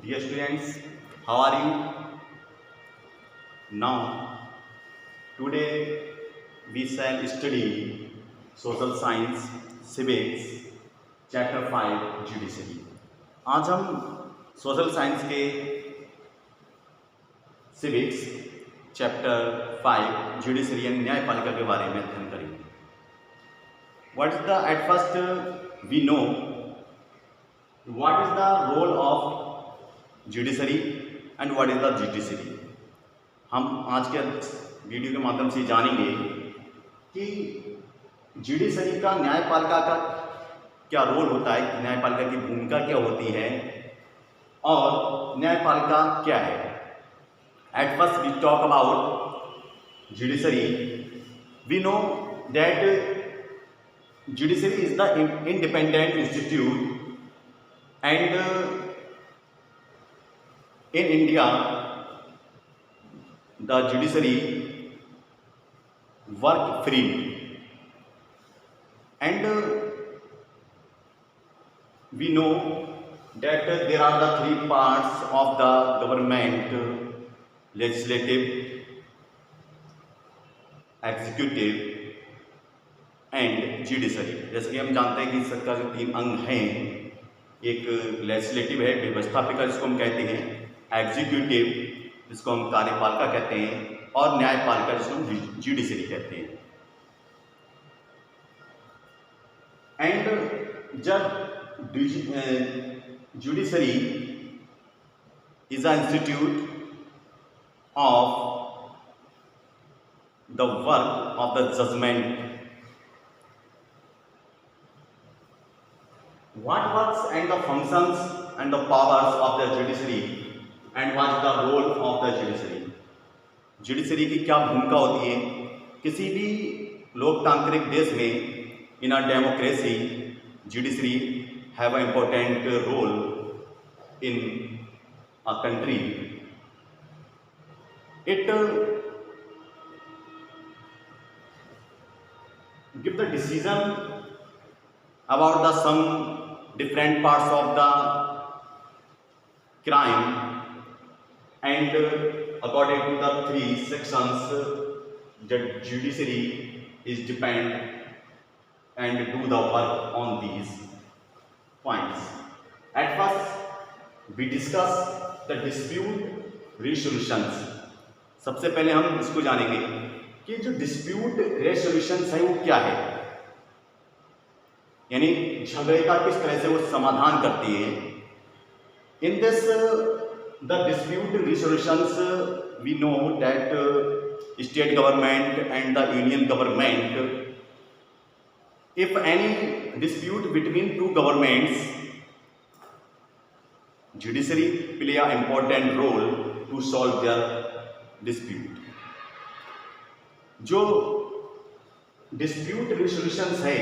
Dear students, how are you? Now, today we shall study social science, civics, chapter 5 judiciary. आज हम social science के civics chapter 5 judiciary यानी न्यायपालिका के बारे में अध्ययन करेंगे. What is the at first we know what is the role of judiciary and what is the judiciary. हम आज के वीडियो के माध्यम से जानेंगे कि जुडिशरी का न्यायपालिका का क्या रोल होता है, न्यायपालिका की भूमिका क्या होती है और न्यायपालिका क्या है. At first we talk about judiciary. We know that judiciary is the independent institute and in India, the judiciary work freely, and we know that there are the three parts of the government: legislative, executive and judiciary. जैसे कि हम जानते हैं कि सरकार के तीन अंग हैं. एक लेजिस्लेटिव है, व्यवस्थापिका जिसको हम कहते हैं, एग्जीक्यूटिव जिसको हम कार्यपालिका कहते हैं, और न्यायपालिका जिसको हम जुडिशरी कहते हैं. एंड जब judiciary is a institute of the work of the judgement, what works and the functions and the powers of the judiciary and what is the role of the judiciary. Judiciary की क्या भूमिका होती है किसी भी लोकतांत्रिक देश में. In a democracy judiciary have a important role in a country. It give the decision about the some different parts of the crime, and according to the three sections the judiciary is depend and do the work on these points. At first we discuss the dispute resolutions. सबसे पहले हम इसको जानेंगे कि जो dispute resolutions है वो क्या है, यानी झगड़े का किस तरह से वो समाधान करती है. In this the dispute resolutions we know that state government and the union government, if any dispute between two governments, judiciary play a important role to solve their dispute. जो डिस्प्यूट रिजोल्यूशंस है,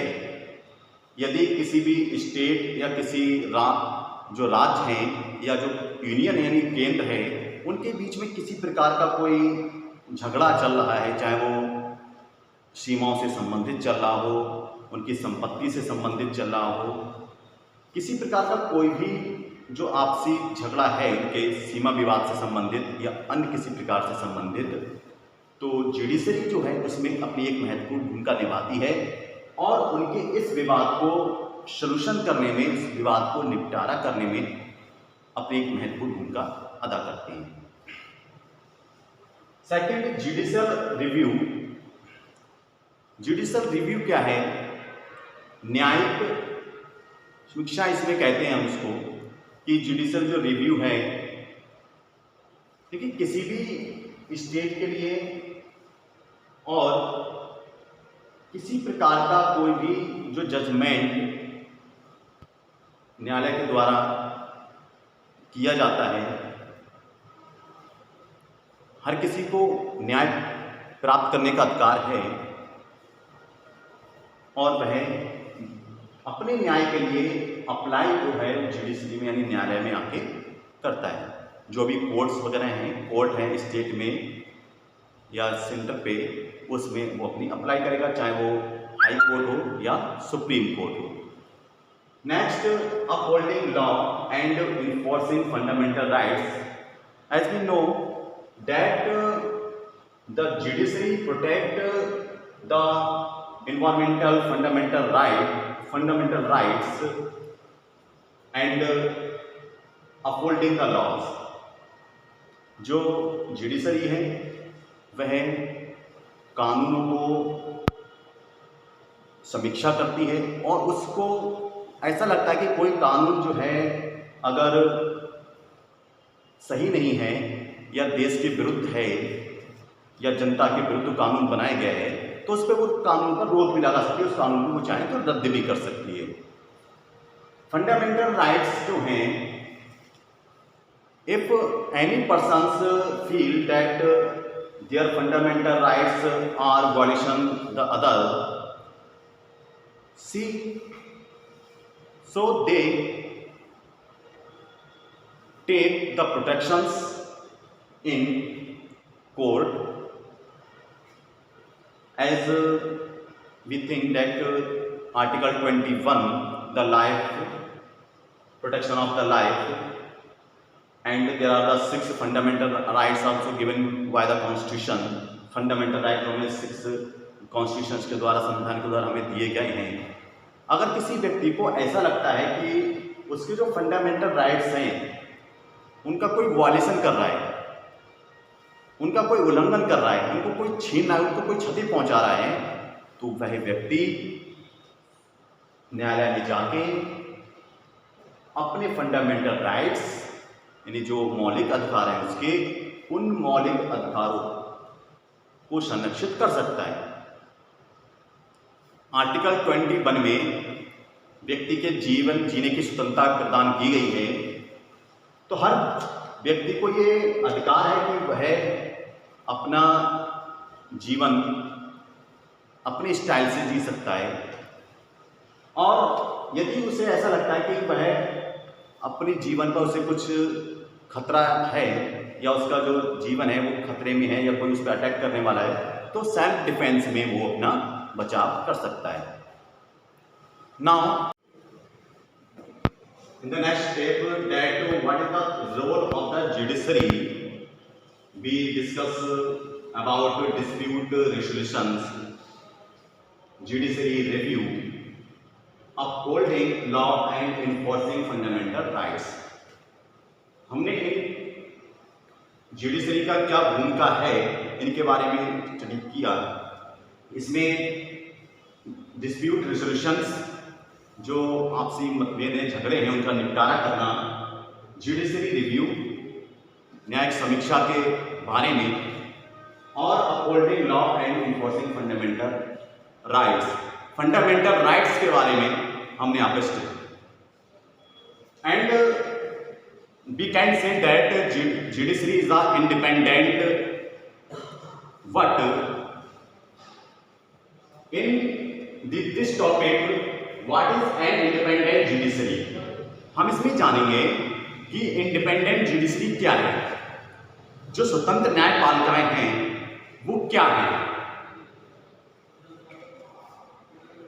यदि किसी भी state या किसी जो राज्य हैं या जो यूनियन यानी केंद्र है, उनके बीच में किसी प्रकार का कोई झगड़ा चल रहा है, चाहे वो सीमाओं से संबंधित चल रहा हो, उनकी संपत्ति से संबंधित चल रहा हो, किसी प्रकार का कोई भी जो आपसी झगड़ा है उनके सीमा विवाद से संबंधित या अन्य किसी प्रकार से संबंधित, तो जुडिशरी जो है उसमें अपनी एक महत्वपूर्ण भूमिका निभाती है और उनके इस विवाद को सॉल्यूशन करने में, इस विवाद को निपटारा करने में अपनी एक महत्वपूर्ण भूमिका अदा करते हैं. Second, judicial review. Judicial review क्या है? न्यायिक समीक्षा इसमें कहते हैं हम उसको, कि जुडिशियल जो रिव्यू है, देखिए किसी भी स्टेट के लिए और किसी प्रकार का कोई भी जो जजमेंट न्यायालय के द्वारा किया जाता है, हर किसी को न्याय प्राप्त करने का अधिकार है और वह अपने न्याय के लिए अप्लाई जो है जुडिशरी में यानी न्यायालय में आके करता है. जो भी कोर्ट्स वगैरह हैं, कोर्ट हैं स्टेट में या सेंटर पे, उसमें वो अपनी अप्लाई करेगा, चाहे वो हाई कोर्ट हो या सुप्रीम कोर्ट हो. Next, upholding law and enforcing fundamental rights. As we know that the judiciary protect the environmental fundamental rights and upholding the laws. जो जुडिशरी है वह कानूनों को समीक्षा करती है और उसको ऐसा लगता है कि कोई कानून जो है अगर सही नहीं है या देश के विरुद्ध है या जनता के विरुद्ध कानून बनाया गया है तो उस पर वो कानून पर रोक भी लगा सकती है, उस कानून को वो चाहे तो रद्द भी कर सकती है। फंडामेंटल राइट्स जो हैं, if any persons feel that their fundamental rights are violation the other, see so they take the protections in court as we think that Article 21, the life protection of the life, and there are the 6 fundamental rights also given by the Constitution. Fundamental right हमें 6 constitution के द्वारा, संविधान के द्वारा हमें दिए गए हैं। अगर किसी व्यक्ति को ऐसा लगता है कि उसके जो फंडामेंटल राइट्स हैं उनका कोई वायलेशन कर रहा है, उनका कोई उल्लंघन कर रहा है, उनको कोई छीन रहा है, उनको कोई क्षति पहुंचा रहा है, तो वह व्यक्ति न्यायालय में जाके अपने फंडामेंटल राइट्स यानी जो मौलिक अधिकार हैं उसके उन मौलिक अधिकारों को संरक्षित कर सकता है। आर्टिकल 21 में व्यक्ति के जीवन जीने की स्वतंत्रता प्रदान की गई है, तो हर व्यक्ति को ये अधिकार है कि वह अपना जीवन अपने स्टाइल से जी सकता है, और यदि उसे ऐसा लगता है कि वह अपने जीवन पर उसे कुछ खतरा है या उसका जो जीवन है वो खतरे में है या कोई उस पर अटैक करने वाला है, तो सेल्फ डिफेंस में वो अपना बचाव कर सकता है। Now in the next step that what is the role of the judiciary, we discuss about dispute resolutions, judiciary review, upholding law and enforcing fundamental rights. हमने जुडिशरी का क्या भूमिका है इनके बारे में स्टडी किया। इसमें डिस्प्यूट रेजोल्यूशंस, जो आपसी मतभेद हैं, झगड़े हैं, उनका निपटारा करना, जुडिशरी रिव्यू, न्यायिक समीक्षा के बारे में, और upholding law and enforcing fundamental rights, fundamental rights के बारे में हमने यहाँ पे study. And we can say that judiciary is a independent what in this topic what is an independent judiciary, हम इसमें जानेंगे कि इंडिपेंडेंट जुडिशरी क्या है, जो स्वतंत्र न्यायपालिकाएं हैं वो क्या है।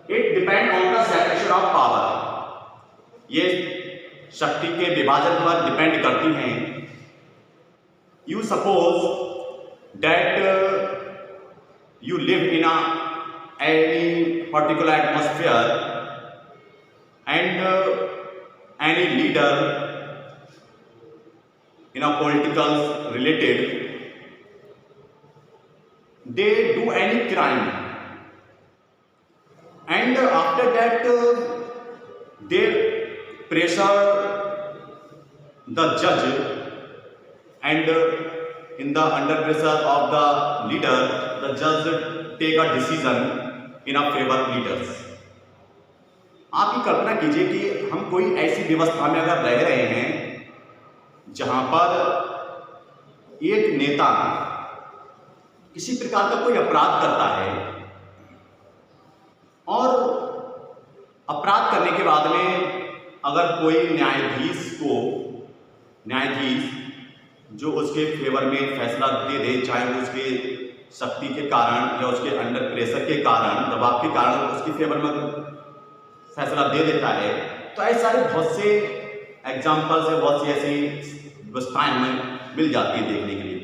It depend on the separation of power, ये शक्ति के विभाजन पर डिपेंड करती हैं। You suppose that you live in any particular atmosphere and any leader in a political related they do any crime and after that they pressure the judge and in the under pressure of the leader the judge take a decision in a favor of leaders। आप ये कल्पना कीजिए कि हम कोई ऐसी व्यवस्था में अगर रह रहे हैं जहां पर एक नेता किसी प्रकार का कोई अपराध करता है और अपराध करने के बाद में अगर कोई न्यायाधीश जो उसके फेवर में फैसला दे दे, चाहे वो उसके शक्ति के कारण या उसके अंडर प्रेशर के कारण, दबाव के कारण उसके फेवर में फैसला दे देता है, तो तो ऐसे सारे बहुत से एग्जाम्पल्स है, बहुत सी ऐसी व्यवस्थाएं हमें मिल जाती है देखने के लिए।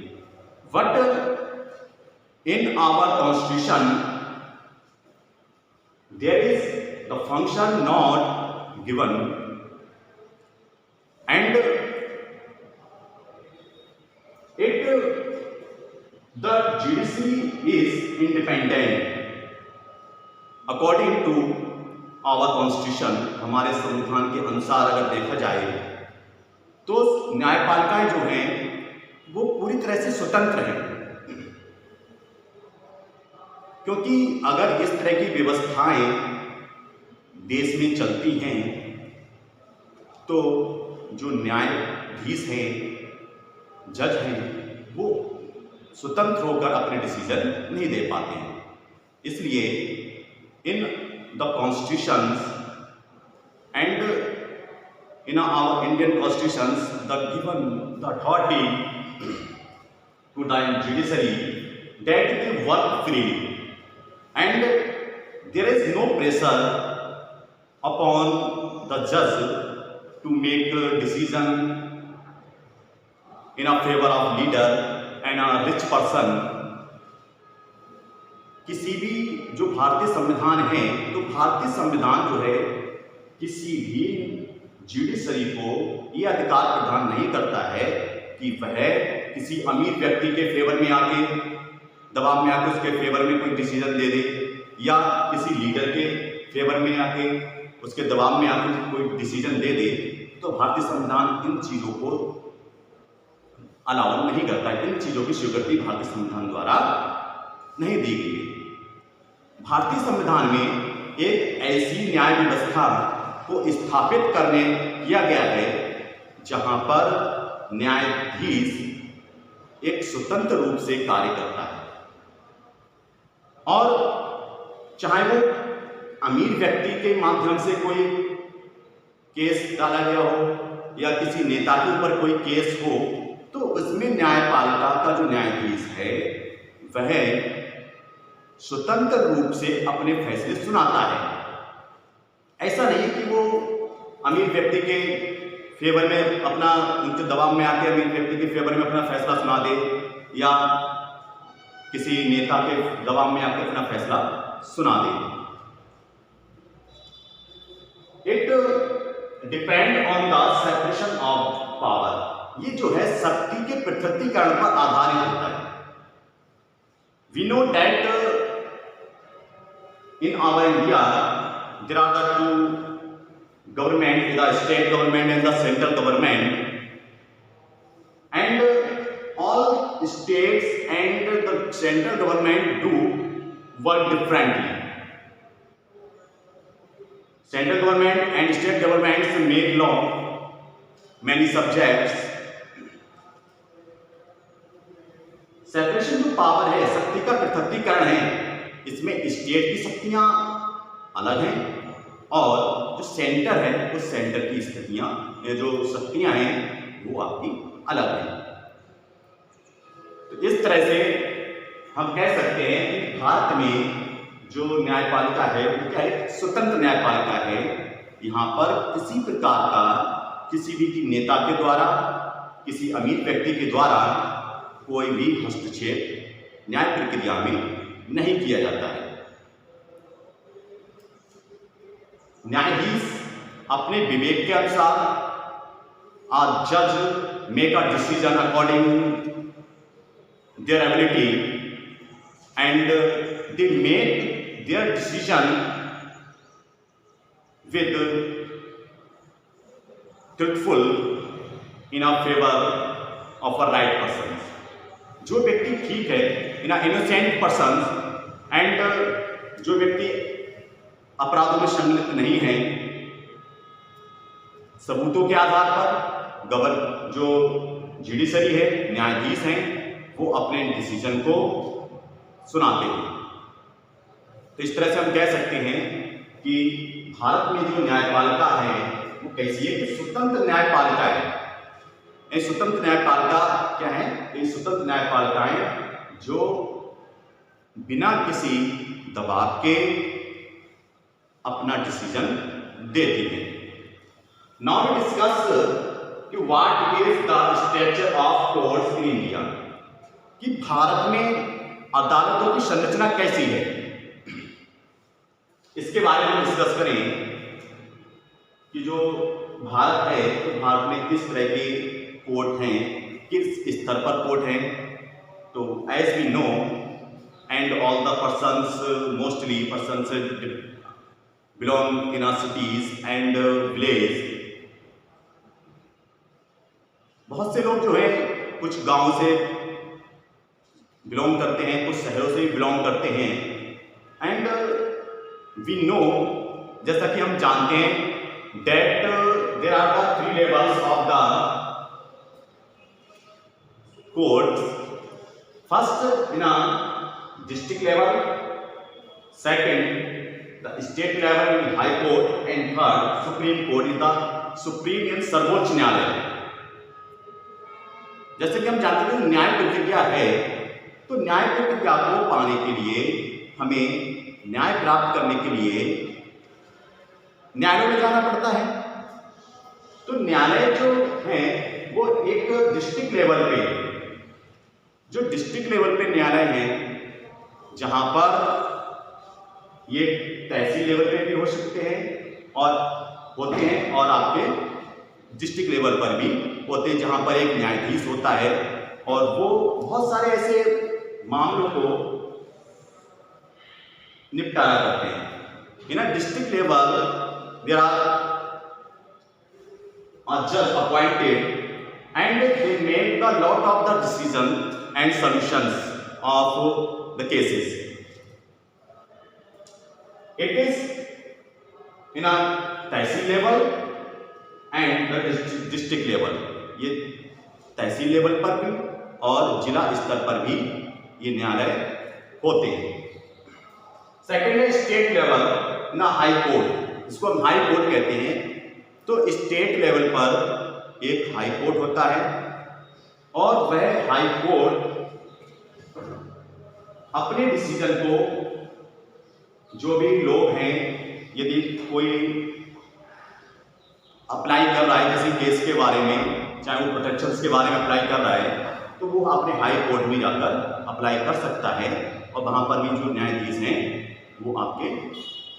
But in our constitution there is the function not given and the judiciary is independent according to our constitution। हमारे संविधान के अनुसार अगर देखा जाए तो न्यायपालिकाएं जो हैं वो पूरी तरह से स्वतंत्र हैं, क्योंकि अगर इस तरह की व्यवस्थाएं देश में चलती हैं तो जो न्यायाधीश हैं, जज हैं, वो स्वतंत्र होकर अपने डिसीजन नहीं दे पाते हैं। इसलिए in the constitutions and in our Indian constitutions the given the authority to the judiciary that they work freely and there is no pressure upon the जज to make decision in a favour of leader and a rich person. किसी भी जो भारतीय संविधान है, तो भारतीय संविधान जो है किसी भी जुडिशरी को यह अधिकार प्रदान नहीं करता है कि वह किसी अमीर व्यक्ति के फेवर में आके, दबाव में आके उसके फेवर में कोई डिसीजन दे दे, या किसी लीडर के फेवर में आके उसके दबाव में आके कोई डिसीजन दे दे। तो भारतीय संविधान इन चीज़ों को अलाउ नहीं करता है, इन चीज़ों की स्वीकृति भारतीय संविधान द्वारा नहीं दी गई है। भारतीय संविधान में एक ऐसी न्याय व्यवस्था को स्थापित करने किया गया है जहां पर न्यायाधीश एक स्वतंत्र रूप से कार्य करता है, और चाहे वो अमीर व्यक्ति के माध्यम से कोई केस डाला गया हो या किसी नेता के ऊपर कोई केस हो, तो उसमें न्यायपालिका का जो न्यायाधीश है वह स्वतंत्र रूप से अपने फैसले सुनाता है। ऐसा नहीं कि वो अमीर व्यक्ति के फेवर में अपना, उनके दबाव में आके अमीर व्यक्ति के फेवर में अपना फैसला सुना दे, या किसी नेता के दबाव में आके अपना फैसला सुना दे। It depend on the separation of power. ये जो है शक्ति के पृथकीकरण पर आधारित होता है। We know that in our India there are the two government, the state government and the central government, and all states and the central government do work differently. Central government and state governments make law many subjects। Separation जो power है, शक्ति का पृथकीकरण है, इसमें state की शक्तियां अलग हैं और जो सेंटर है उस सेंटर की स्थितियां, जो शक्तियां हैं वो आपकी अलग हैं। तो इस तरह से हम कह सकते हैं कि भारत में जो न्यायपालिका है वो क्या है, स्वतंत्र न्यायपालिका है। यहाँ पर किसी प्रकार का किसी भी नेता के द्वारा, किसी अमीर व्यक्ति के द्वारा कोई भी हस्तक्षेप न्याय प्रक्रिया में नहीं किया जाता है। न्यायाधीश अपने विवेक के अनुसार, a judge make a decision according their ability and they make their decision with truthful in a favor of a right person। जो व्यक्ति ठीक है, इन इनोसेंट पर्सन, एंड जो व्यक्ति अपराधों में संलिप्त नहीं है, सबूतों के आधार पर जो जुडिशरी है, न्यायाधीश हैं, वो अपने डिसीजन को सुनाते हैं। तो इस तरह से हम कह सकते हैं कि भारत में जो न्यायपालिका है वो कैसी है, कि स्वतंत्र न्यायपालिका है। ये स्वतंत्र न्यायपालिका क्या है, ये स्वतंत्र न्यायपालिकाएं जो बिना किसी दबाव के अपना डिसीजन देती हैं। नाउ वी डिस्कस कि what is the structure of courts in India, कि भारत में अदालतों की संरचना कैसी है, इसके बारे में डिस्कस करें कि जो भारत है तो भारत में किस तरह के कोर्ट हैं, किस स्तर पर कोर्ट हैं। तो as we know and all the persons, mostly persons belong in our cities and village, बहुत से लोग जो है कुछ गांव से बिलोंग करते हैं, कुछ शहरों से भी बिलोंग करते हैं। एंड वी नो, जैसा कि हम जानते हैं, that there are the 3 levels of the courts. First in a district level, second the state level in high court, and third supreme court is the supreme and सर्वोच्च न्यायालय। जैसे कि हम जानते हैं न्याय प्रतिज्ञा है, तो न्याय प्रतिज्ञा को पाने के लिए हमें न्याय प्राप्त करने के लिए न्यायालय में जाना पड़ता है। तो न्यायालय जो है वो एक डिस्ट्रिक्ट लेवल पे, जो डिस्ट्रिक्ट लेवल पे न्यायालय है, जहां पर ये तहसील लेवल पे भी हो सकते हैं और होते हैं, और आपके डिस्ट्रिक्ट लेवल पर भी होते हैं, जहां पर एक न्यायाधीश होता है और वो बहुत सारे ऐसे मामलों को निपटारा करते हैं। In a district level there are a judge appointed and they make the lot of the decision and solutions of the cases. It is in a tehsil level and the district level, ये तहसील level पर भी और जिला स्तर पर भी ये न्यायालय होते हैं। सेकेंड है स्टेट लेवल ना हाई कोर्ट, इसको हम हाई कोर्ट कहते हैं। तो स्टेट लेवल पर एक हाई कोर्ट होता है और वह हाई कोर्ट अपने डिसीजन को, जो भी लोग हैं, यदि कोई अप्लाई कर रहा है किसी केस के बारे में, चाहे वो प्रोटेक्शन के बारे में अप्लाई कर रहा है, तो वो अपने हाई कोर्ट में जाकर अप्लाई कर सकता है और वहां पर भी जो न्यायाधीश हैं वो आपके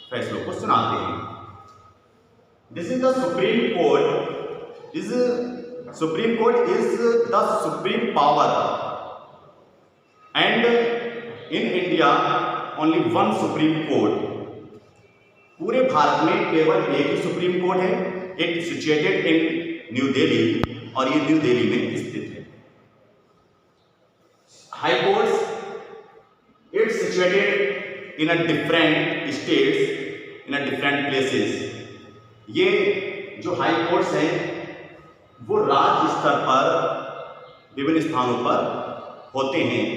फैसलों को सुनाते हैं। This is the Supreme Court. Supreme Court is the supreme power, and in India only one Supreme Court. पूरे भारत में केवल एक ही सुप्रीम कोर्ट है। It situated in new Delhi, और ये न्यू दिल्ली में स्थित है। High courts it situated in a different states, in a different places. ये जो हाई कोर्ट्स हैं वो राज्य स्तर पर विभिन्न स्थानों पर होते हैं,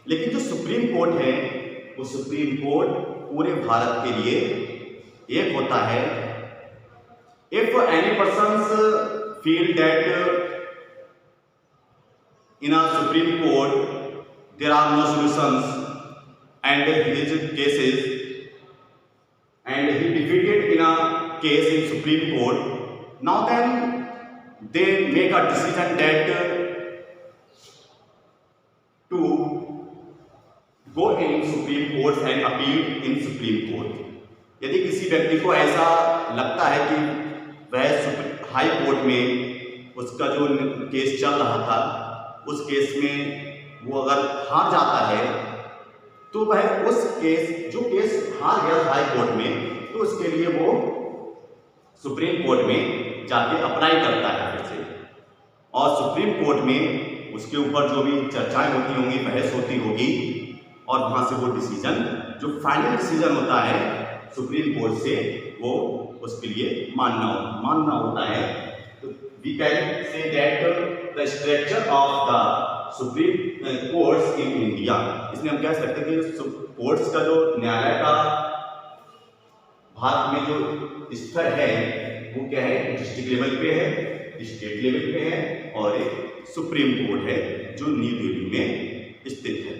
लेकिन जो सुप्रीम कोर्ट है वो सुप्रीम कोर्ट पूरे भारत के लिए एक होता है। If any person feel that in a supreme court there are no solutions and his cases and he defeated in a case in Supreme Court, now then they make a decision that to go in Supreme Court and appeal in Supreme Court. यदि किसी व्यक्ति को ऐसा लगता है कि वह high court में उसका जो केस चल रहा था, उस केस में वो अगर हार जाता है, तो वह उस केस, जो केस हार गया हाई कोर्ट में, तो उसके लिए वो सुप्रीम कोर्ट में जाके अप्लाई करता है फिर से, और सुप्रीम कोर्ट में उसके ऊपर जो भी चर्चाएं होती होंगी, बहस होती होगी, और वहां से वो डिसीजन, जो फाइनल डिसीजन होता है सुप्रीम कोर्ट से, वो उसके लिए मानना होता है। तो we can say that the structure of the supreme courts in India, इसमें हम कह सकते हैं कि कोर्ट्स का जो न्यायालय का भारत में जो स्तर है वो क्या है, डिस्ट्रिक्ट लेवल पे है, स्टेट लेवल पे है, और एक सुप्रीम कोर्ट है जो न्यू दिल्ली में स्थित है।